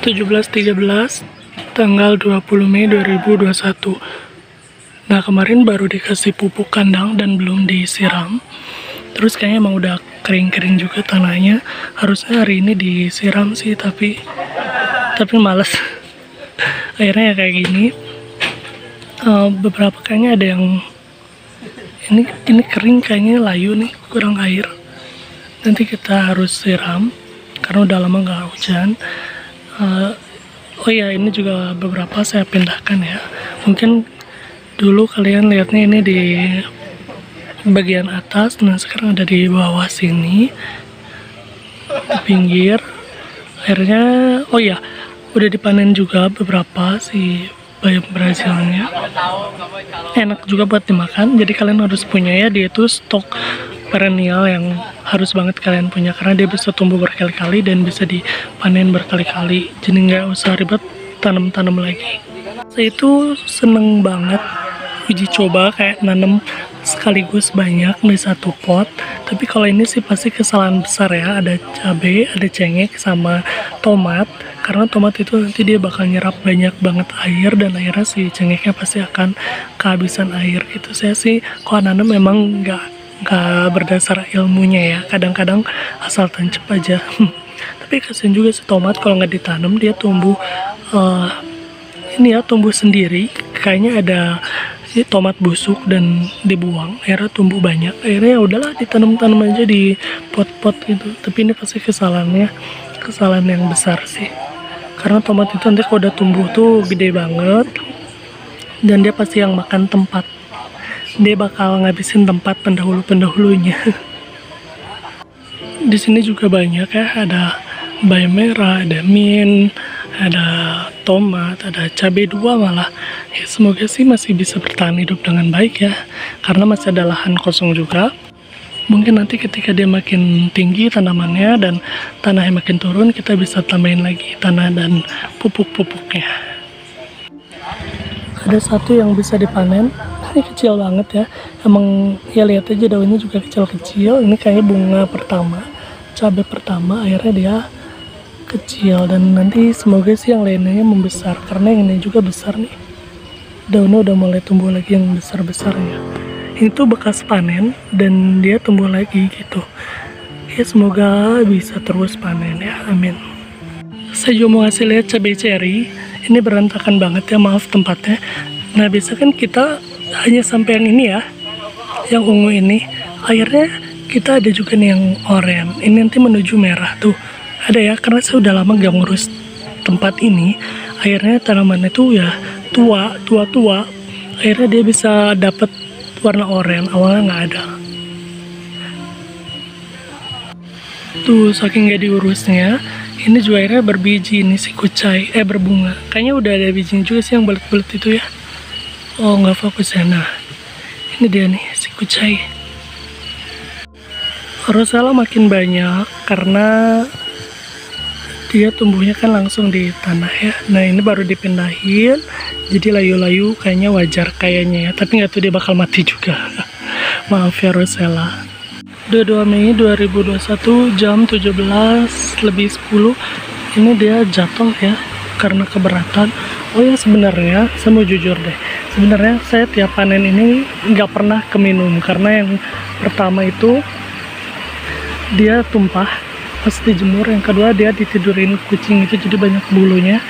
17.13 tanggal 20 Mei 2021. Nah, kemarin baru dikasih pupuk kandang dan belum disiram. Terus kayaknya emang udah kering-kering juga tanahnya. Harusnya hari ini disiram sih, tapi males. Akhirnya ya kayak gini. Beberapa kayaknya ada yang ini kering, kayaknya layu nih, kurang air. Nanti kita harus siram karena udah lama nggak hujan. Oh ya, ini juga beberapa saya pindahkan ya. Mungkin dulu kalian lihatnya ini di bagian atas, nah sekarang ada di bawah sini, di pinggir. Akhirnya, oh ya, udah dipanen juga beberapa si bayam Brazilnya. Enak juga buat dimakan, jadi kalian harus punya ya. Dia itu stok perennial yang harus banget kalian punya, karena dia bisa tumbuh berkali-kali dan bisa dipanen berkali-kali, jadi nggak usah ribet tanam-tanam lagi. Saya itu seneng banget uji coba kayak nanam sekaligus banyak di satu pot. Tapi kalau ini sih pasti kesalahan besar ya, ada cabai, ada cengkeh, sama tomat. Karena tomat itu nanti dia bakal nyerap banyak banget air, dan akhirnya si cengkehnya pasti akan kehabisan air gitu. Saya sih kalau nanam memang nggak berdasar ilmunya ya, kadang-kadang asal tancap aja. Tapi kasian juga si tomat, kalau nggak ditanam dia tumbuh tumbuh sendiri. Kayaknya ada si tomat busuk dan dibuang, akhirnya tumbuh banyak. Akhirnya ya udahlah, ditanam-tanam aja di pot-pot gitu. Tapi ini pasti kesalahan yang besar sih, karena tomat itu nanti kalau udah tumbuh tuh gede banget, dan dia pasti yang makan tempat. Dia bakal ngabisin tempat pendahulunya. Di sini juga banyak ya, ada bayam merah, ada mint, ada tomat, ada cabai 2 malah. Ya, semoga sih masih bisa bertahan hidup dengan baik ya, karena masih ada lahan kosong juga. Mungkin nanti ketika dia makin tinggi tanamannya dan tanahnya makin turun, kita bisa tambahin lagi tanah dan pupuk-pupuknya. Ada satu yang bisa dipanen, ini kecil banget ya. Emang ya lihat aja daunnya juga kecil-kecil. Ini kayaknya bunga pertama, cabai pertama, akhirnya dia kecil. Dan nanti semoga sih yang lainnya membesar, karena yang ini juga besar nih. Daunnya udah mulai tumbuh lagi yang besar-besarnya. Ini tuh bekas panen dan dia tumbuh lagi gitu. Ya semoga bisa terus panen ya, amin. Saya juga mau ngasih lihat cabai cherry. Ini berantakan banget ya, maaf tempatnya. Nah biasa kan kita hanya sampai yang ini ya, yang ungu ini. Akhirnya kita ada juga nih yang oranye. Ini nanti menuju merah tuh. Ada ya, karena saya udah lama gak ngurus tempat ini. Akhirnya tanamannya tuh ya tua. Akhirnya dia bisa dapet warna oranye, awalnya nggak ada. Tuh saking gak diurusnya, ini juga akhirnya berbiji. Ini si kucai, berbunga. Kayaknya udah ada bijinya juga sih yang belet-belet itu ya. Oh nggak fokus ya. Nah ini dia nih si kucai. Rosella makin banyak karena dia tumbuhnya kan langsung di tanah ya. Nah ini baru dipindahin, jadi layu-layu, kayaknya wajar kayaknya ya. Tapi nggak tahu dia bakal mati juga. Maaf ya Rosella. 22 Mei 2021 jam 17:10. Ini dia jatuh ya karena keberatan. Oh ya, sebenarnya saya mau jujur deh, sebenarnya saya tiap panen ini nggak pernah keminum, karena yang pertama itu dia tumpah pas dijemur, yang kedua dia ditidurin kucing itu jadi banyak bulunya.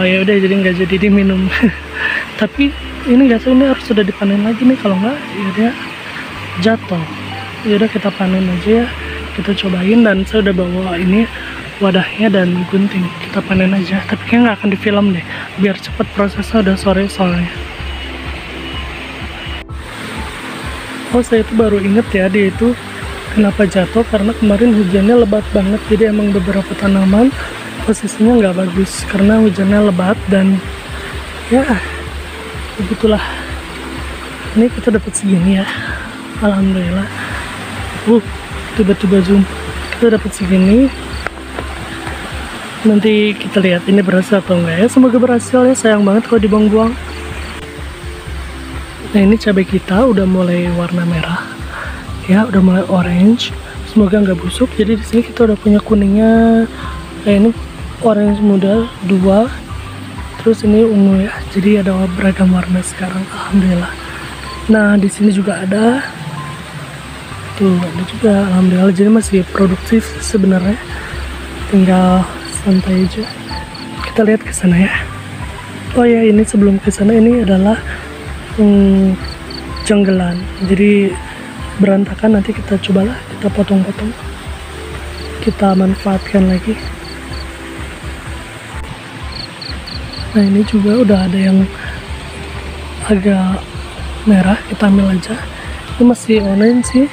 Ya udah, jadi nggak jadi diminum. Tapi ini nggak tahu, ini harus sudah dipanen lagi nih, kalau nggak ya dia jatuh. Ya udah kita panen aja ya, kita cobain. Dan saya udah bawa ini wadahnya dan gunting, kita panen aja. Tapi kayaknya nggak akan difilm deh, biar cepet prosesnya, udah sore soalnya. Oh saya itu baru inget ya, dia itu kenapa jatuh, karena kemarin hujannya lebat banget. Jadi emang beberapa tanaman posisinya nggak bagus karena hujannya lebat, dan ya begitulah. Ini kita dapat segini ya, alhamdulillah. Tiba-tiba zoom, kita dapat segini. Nanti kita lihat ini berhasil atau enggak ya. Semoga berhasil ya, sayang banget kalau dibuang-buang. Nah ini cabai kita udah mulai warna merah ya, udah mulai orange. Semoga nggak busuk. Jadi di sini kita udah punya kuningnya. Ini orange muda 2, terus ini ungu ya. Jadi ada beragam warna sekarang, alhamdulillah. Nah di sini juga ada, tuh ada juga, alhamdulillah. Jadi masih produktif sebenarnya, tinggal santai aja. Kita lihat ke sana ya. Oh ya, ini sebelum ke sana, ini adalah janggelan. Jadi berantakan, nanti kita cobalah kita potong-potong, kita manfaatkan lagi. Nah ini juga udah ada yang agak merah, kita ambil aja. Ini masih orange sih,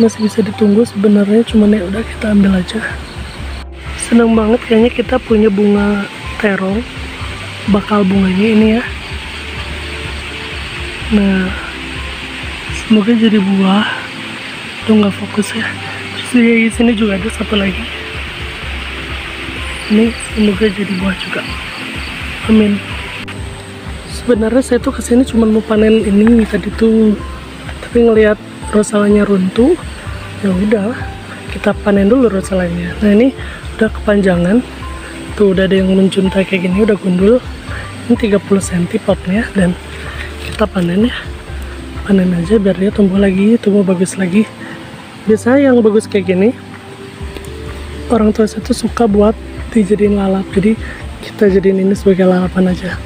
masih bisa ditunggu sebenarnya, cuman ya udah kita ambil aja. Seneng banget kayaknya kita punya bunga terong, bakal bunganya ini ya. Nah semoga jadi buah. Tuh nggak fokus ya. Terus di sini juga ada satu lagi, ini semoga jadi buah juga, amin. Sebenarnya saya tuh kesini cuma mau panen ini tadi tuh, tapi ngelihat rosalanya runtuh, ya udah kita panen dulu rosalanya. Nah ini udah kepanjangan, tuh udah ada yang menjuntai kayak gini, udah gundul. Ini 30 cm potnya, dan kita panen ya, panen aja biar dia tumbuh lagi, tumbuh bagus lagi. Biasanya yang bagus kayak gini orang tua saya tuh suka buat dijadiin lalap, jadi kita jadiin ini sebagai lalapan aja.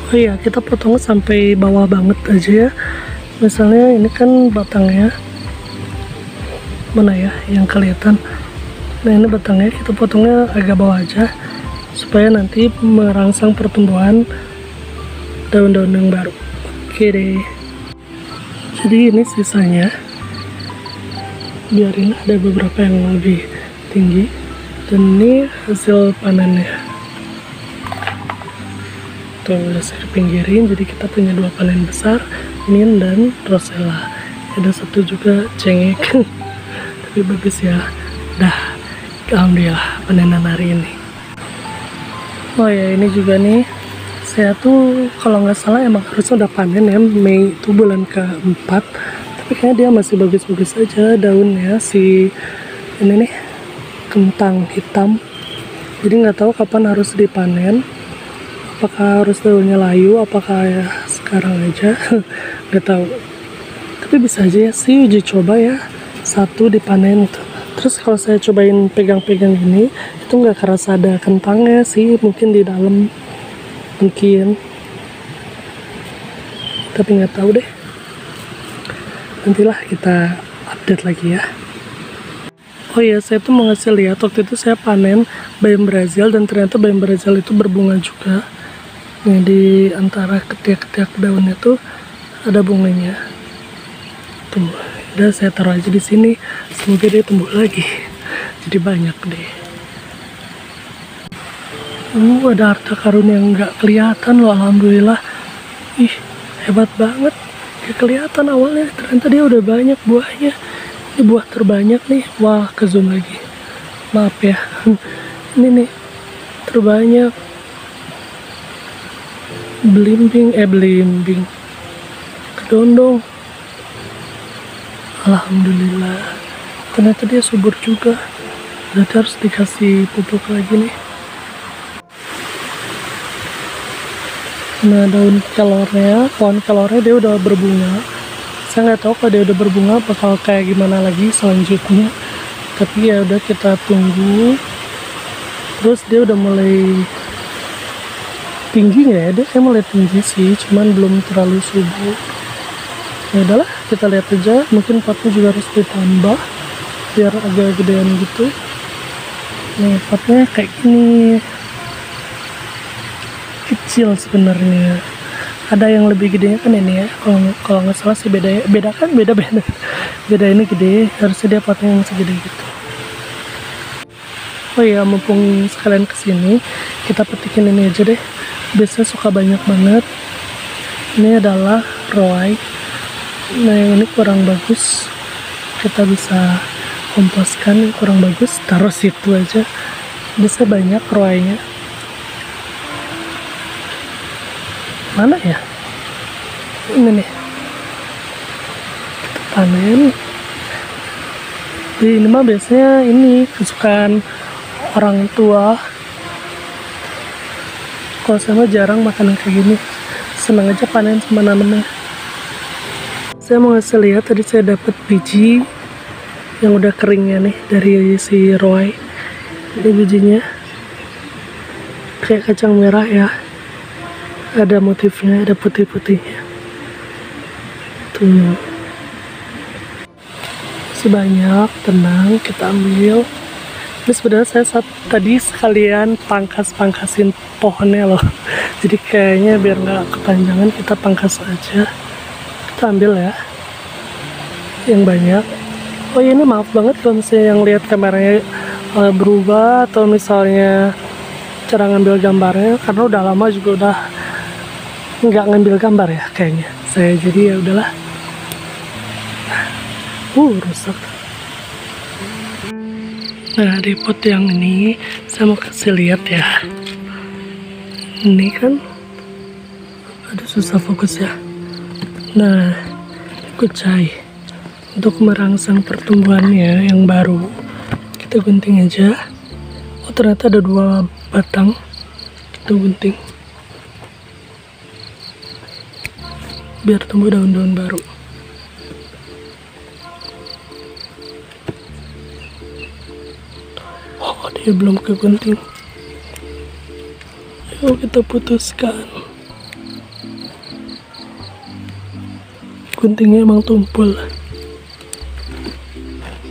Oh iya, kita potong sampai bawah banget aja ya. Misalnya ini kan batangnya, mana ya yang kelihatan. Nah ini batangnya kita potongnya agak bawah aja, supaya nanti merangsang pertumbuhan daun-daun yang baru. Oke deh. Jadi ini sisanya, biarin ada beberapa yang lebih tinggi. Dan ini hasil panennya. Tuh udah saya pinggirin, jadi kita punya 2 panen besar, Min dan Rosella. Ada satu juga cengek, tapi bagus ya. Dah, alhamdulillah panenan hari ini. Oh ya, ini juga nih, saya tuh kalau nggak salah emang harusnya udah panen ya, Mei itu bulan ke-4, tapi kayaknya dia masih bagus-bagus aja daunnya, si ini nih kentang hitam. Jadi nggak tahu kapan harus dipanen, apakah harus daunnya layu, apakah ya sekarang aja, nggak tahu. Tapi bisa aja ya sih uji coba ya, satu dipanen itu. Terus kalau saya cobain pegang-pegang gini, itu nggak kerasa ada kentangnya sih, mungkin di dalam, mungkin. Tapi nggak tahu deh. Nantilah kita update lagi ya. Oh iya, saya tuh mau ngasih lihat, waktu itu saya panen bayam Brazil, dan ternyata bayam Brazil itu berbunga juga. Nih di antara ketiak-ketiak daunnya tuh ada bunganya. Tuh, udah saya taruh aja di sini. Semoga dia tumbuh lagi. Jadi banyak deh. Ada harta karun yang nggak kelihatan loh, alhamdulillah. Ih, hebat banget. Gak kelihatan awalnya, ternyata dia udah banyak buahnya. Ini buah terbanyak nih. Wah, ke zoom lagi. Maaf ya. Ini nih terbanyak. Belimbing. Kedondong. Alhamdulillah. Ternyata dia subur juga. Berarti harus dikasih pupuk lagi nih. Nah, daun kelornya, pohon kelornya dia udah berbunga. Saya nggak tahu kalau dia udah berbunga bakal kayak gimana lagi selanjutnya. Tapi ya udah kita tunggu. Terus dia udah mulai tinggi nggak ya? Dia kayak mulai tinggi sih, cuman belum terlalu subur. Ya udahlah, kita lihat aja. Mungkin potnya juga harus ditambah biar agak gedean gitu. Nih potnya kayak gini. Kecil sebenarnya. Ada yang lebih gedenya kan ini ya, kalau nggak salah sih beda beda ini gede, harusnya dia potnya yang segede gitu. Oh iya, mumpung sekalian kesini, kita petikin ini aja deh, biasanya suka banyak banget. Ini adalah roai. Nah yang ini kurang bagus, kita bisa komposkan. Yang kurang bagus taruh situ aja, bisa banyak roainya. Mana ya? Ini nih. Kita panen. Ini mah biasanya ini kesukaan orang tua. Kalau saya mah jarang makan yang kayak gini. Senang aja panen sama nanamnya. Saya mau ngasih lihat, tadi saya dapat biji yang udah keringnya nih dari si Roy. Ini bijinya kayak kacang merah ya, ada motifnya, ada putih-putihnya tuh. Sebanyak, tenang, kita ambil. Ini sebenarnya saya tadi sekalian pangkasin pohonnya loh. Jadi kayaknya biar nggak kepanjangan kita pangkas aja. Kita ambil ya yang banyak. Oh ya, ini maaf banget kalau misalnya yang lihat kameranya berubah atau misalnya cara ngambil gambarnya, karena udah lama juga udah nggak ngambil gambar ya kayaknya saya, jadi ya udahlah. Rusak. Nah, di pot yang ini saya mau kasih lihat ya. Ini kan aduh susah fokus ya. Nah, kucai untuk merangsang pertumbuhannya yang baru, kita gunting aja. Oh, ternyata ada 2 batang, kita gunting biar tumbuh daun-daun baru. Oh, dia belum kegunting. Yuk kita putuskan. Guntingnya emang tumpul.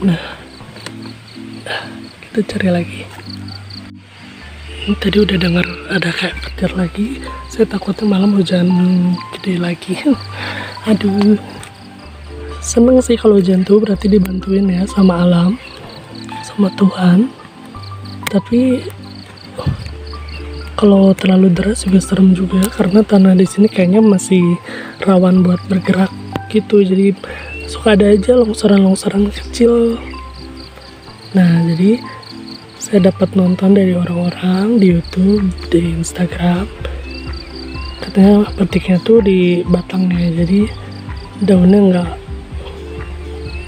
Nah, kita cari lagi. Ini tadi udah dengar ada kayak petir lagi. Saya takutnya malam hujan gede lagi. Aduh, seneng sih kalau hujan tuh, berarti dibantuin ya sama alam, sama Tuhan. Tapi kalau terlalu deras juga serem juga, karena tanah di sini kayaknya masih rawan buat bergerak gitu. Jadi suka ada aja longsoran-longsoran kecil. Nah, jadi saya dapat nonton dari orang-orang di YouTube, di Instagram, katanya petiknya tuh di batangnya, jadi daunnya nggak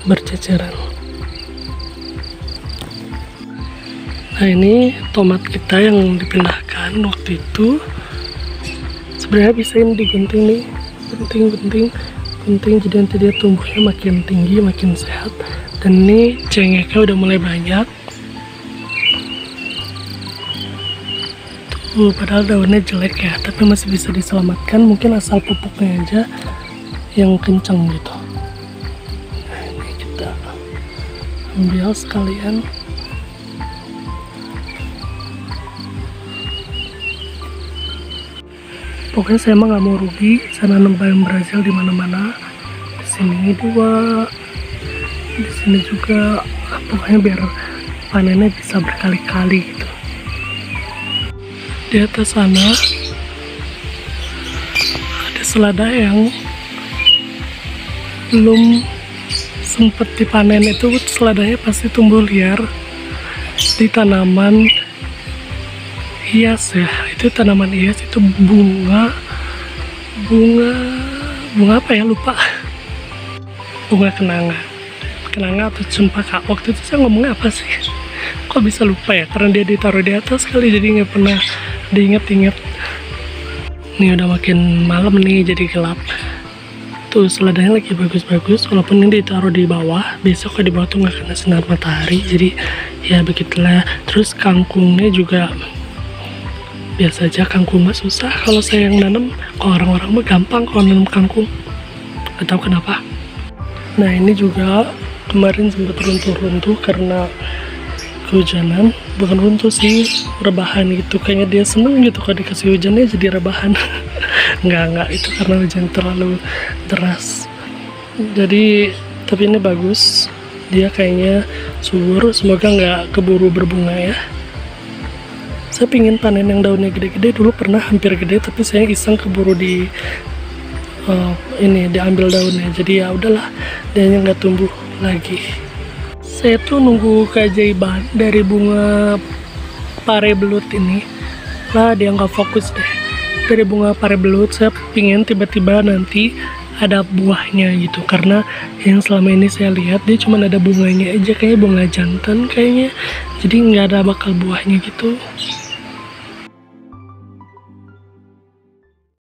berceceran. Nah, ini tomat kita yang dipindahkan waktu itu. Sebenarnya bisa ini digunting nih, gunting, jadi nanti dia tumbuhnya makin tinggi, makin sehat. Dan ini cengeknya udah mulai banyak. Tuh, padahal daunnya jelek ya, tapi masih bisa diselamatkan. Mungkin asal pupuknya aja yang kencang gitu. Nah, ini kita ambil sekalian. Pokoknya saya emang nggak mau rugi. Saya nanam bayam Brazil di mana-mana. Di sini 2, di sini juga. Pokoknya biar panennya bisa berkali-kali gitu. Di atas sana ada selada yang belum sempat dipanen. Itu seladanya pasti tumbuh liar di tanaman hias ya. Itu tanaman hias, itu bunga apa ya, lupa. Bunga kenanga atau cempaka. Waktu itu saya ngomongnya apa sih, kok bisa lupa ya, karena dia ditaruh di atas kali, jadi nggak pernah diinget-inget. Ini udah makin malam nih, jadi gelap. Tuh seladanya lagi bagus-bagus, walaupun ini ditaruh di bawah. Besok di bawah tuh nggak kena sinar matahari, jadi ya begitulah. Terus kangkungnya juga biasa aja, kangkung mah susah kalau saya yang nanam. Kalau orang-orang mah gampang kalau nanam kangkung, gak tahu kenapa. Nah, ini juga kemarin sempat runtuh-runtuh karena kehujanan. Bukan runtuh sih, rebahan gitu. Kayaknya dia seneng gitu kalau dikasih hujannya jadi rebahan. Enggak, itu karena hujan terlalu deras. Jadi, tapi ini bagus, dia kayaknya subur. Semoga nggak keburu berbunga ya. Saya pingin panen yang daunnya gede-gede, dulu pernah hampir gede, tapi saya iseng keburu diambil daunnya, jadi ya udahlah, dia nggak tumbuh lagi. Saya tuh nunggu keajaiban dari bunga pare belut ini lah, dia nggak fokus deh. Dari bunga pare belut saya pingin tiba-tiba nanti ada buahnya gitu, karena yang selama ini saya lihat dia cuma ada bunganya aja, kayaknya bunga jantan kayaknya, jadi nggak ada bakal buahnya gitu.